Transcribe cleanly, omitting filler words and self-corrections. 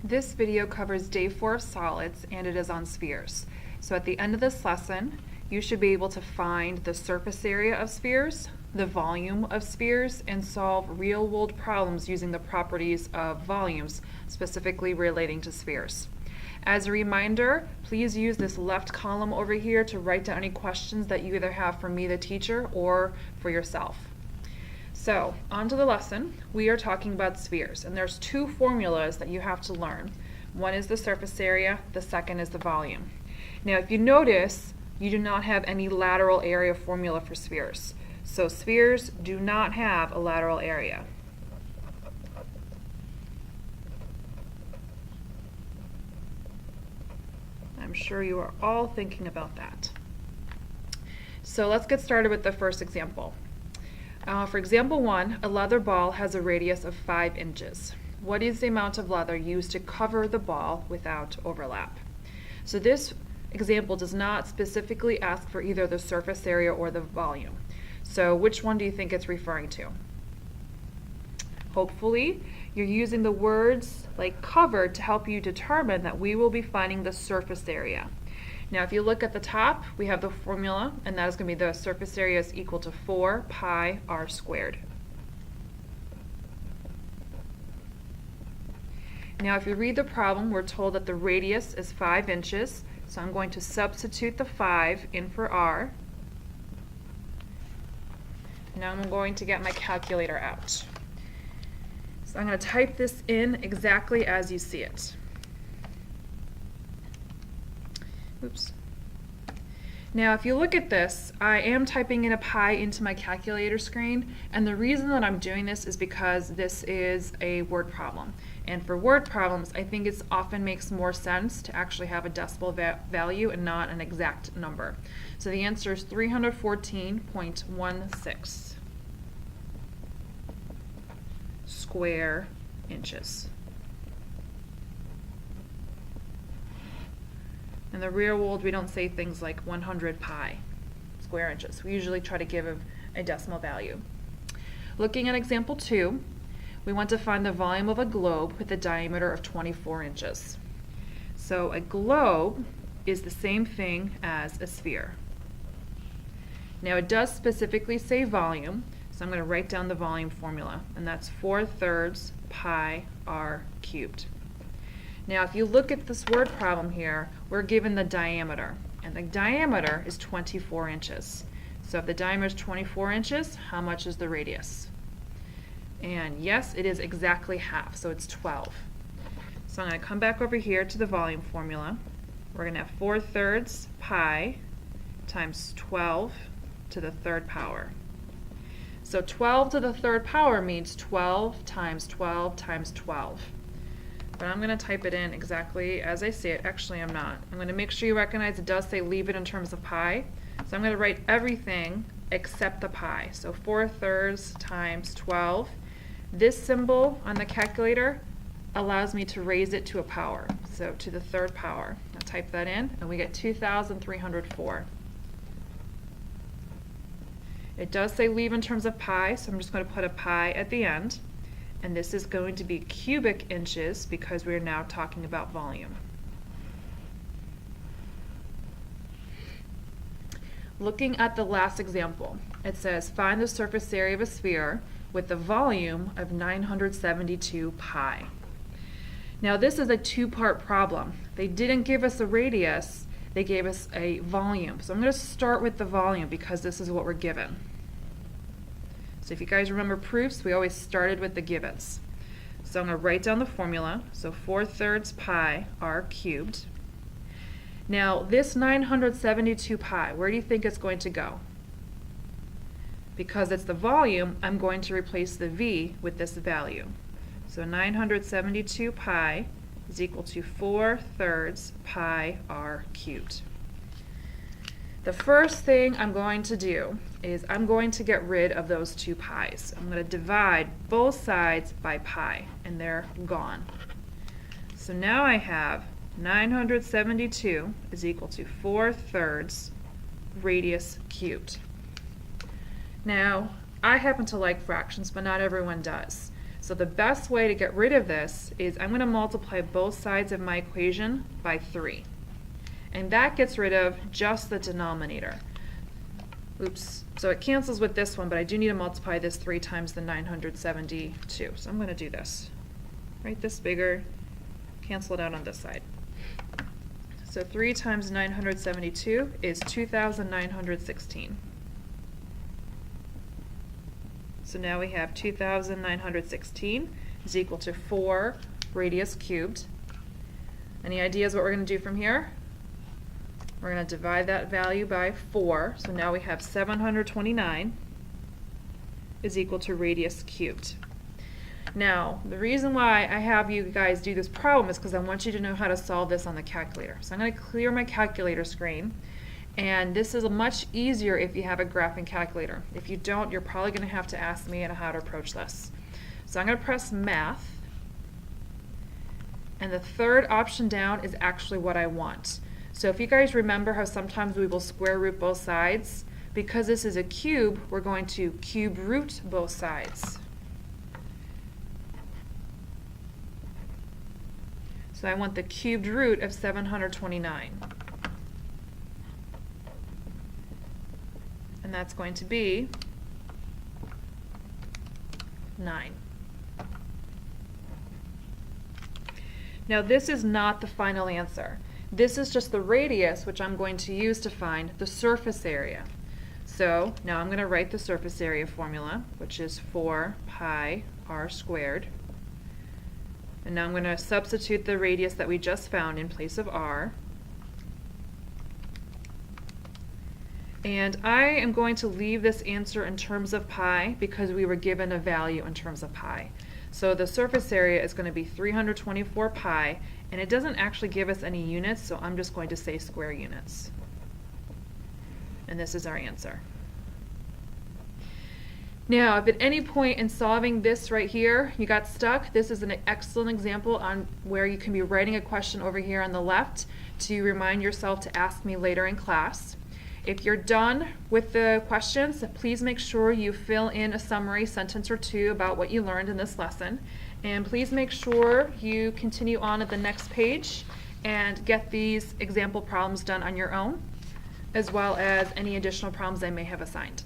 This video covers day 4 of solids and it is on spheres. So at the end of this lesson, you should be able to find the surface area of spheres, the volume of spheres, and solve real-world problems using the properties of volumes, specifically relating to spheres. As a reminder, please use this left column over here to write down any questions that you either have for me, the teacher, or for yourself. So, on to the lesson. We are talking about spheres, and there's two formulas that you have to learn. One is the surface area, the second is the volume. Now, if you notice, you do not have any lateral area formula for spheres. So spheres do not have a lateral area. I'm sure you are all thinking about that. So let's get started with the first example. For example 1, a leather ball has a radius of 5 inches. What is the amount of leather used to cover the ball without overlap? So this example does not specifically ask for either the surface area or the volume. So which one do you think it's referring to? Hopefully, you're using the words like covered to help you determine that we will be finding the surface area. Now, if you look at the top, we have the formula, and that is going to be the surface area is equal to 4 pi r squared. Now, if you read the problem, we're told that the radius is 5 inches, so I'm going to substitute the 5 in for r. Now I'm going to get my calculator out. So I'm going to type this in exactly as you see it. Oops. Now if you look at this, I am typing in a pi into my calculator screen, and the reason that I'm doing this is because this is a word problem. And for word problems, I think it often makes more sense to actually have a decimal value and not an exact number. So the answer is 314.16 square inches. In the real world, we don't say things like 100 pi square inches. We usually try to give a decimal value. Looking at example 2, we want to find the volume of a globe with a diameter of 24 inches. So a globe is the same thing as a sphere. Now it does specifically say volume, so I'm going to write down the volume formula, and that's 4/3 pi r cubed. Now if you look at this word problem here, we're given the diameter, and the diameter is 24 inches. So if the diameter is 24 inches, how much is the radius? And yes, it is exactly half, so it's 12. So I'm going to come back over here to the volume formula. We're going to have 4/3 pi times 12 to the third power. So 12 to the third power means 12 times 12 times 12. But I'm going to type it in exactly as I see it. Actually, I'm not. I'm going to make sure you recognize it does say leave it in terms of pi. So I'm going to write everything except the pi. So 4/3 times 12. This symbol on the calculator allows me to raise it to a power, so to the third power. I'll type that in, and we get 2,304. It does say leave in terms of pi, so I'm just going to put a pi at the end. And this is going to be cubic inches because we're now talking about volume. Looking at the last example, it says find the surface area of a sphere with the volume of 972 pi. Now this is a two-part problem. They didn't give us a radius, they gave us a volume. So I'm going to start with the volume because this is what we're given. So if you guys remember proofs, we always started with the givens. So I'm going to write down the formula. So 4/3 pi r cubed. Now this 972 pi, where do you think it's going to go? Because it's the volume, I'm going to replace the v with this value. So 972 pi is equal to 4/3 pi r cubed. The first thing I'm going to do is I'm going to get rid of those two pi's. I'm going to divide both sides by pi, and they're gone. So now I have 972 is equal to 4/3 radius cubed. Now, I happen to like fractions, but not everyone does. So the best way to get rid of this is I'm going to multiply both sides of my equation by 3. And that gets rid of just the denominator. Oops, so it cancels with this one, but I do need to multiply this 3 times the 972. So I'm going to do this. Write this bigger, cancel it out on this side. So 3 times 972 is 2,916. So now we have 2,916 is equal to 4 radius cubed. Any ideas what we're going to do from here? We're going to divide that value by 4. So now we have 729 is equal to radius cubed. Now, the reason why I have you guys do this problem is because I want you to know how to solve this on the calculator. So I'm going to clear my calculator screen. And this is much easier if you have a graphing calculator. If you don't, you're probably going to have to ask me how to approach this. So I'm going to press Math. And the third option down is actually what I want. So if you guys remember how sometimes we will square root both sides, because this is a cube, we're going to cube root both sides. So I want the cubed root of 729. And that's going to be 9. Now this is not the final answer. This is just the radius, which I'm going to use to find the surface area. So now I'm going to write the surface area formula, which is 4 pi r squared. And now I'm going to substitute the radius that we just found in place of r. And I am going to leave this answer in terms of pi because we were given a value in terms of pi. So the surface area is going to be 324 pi, and it doesn't actually give us any units, so I'm just going to say square units. And this is our answer. Now, if at any point in solving this right here you got stuck, this is an excellent example on where you can be writing a question over here on the left to remind yourself to ask me later in class. If you're done with the questions, please make sure you fill in a summary sentence or two about what you learned in this lesson. And please make sure you continue on at the next page and get these example problems done on your own, as well as any additional problems I may have assigned.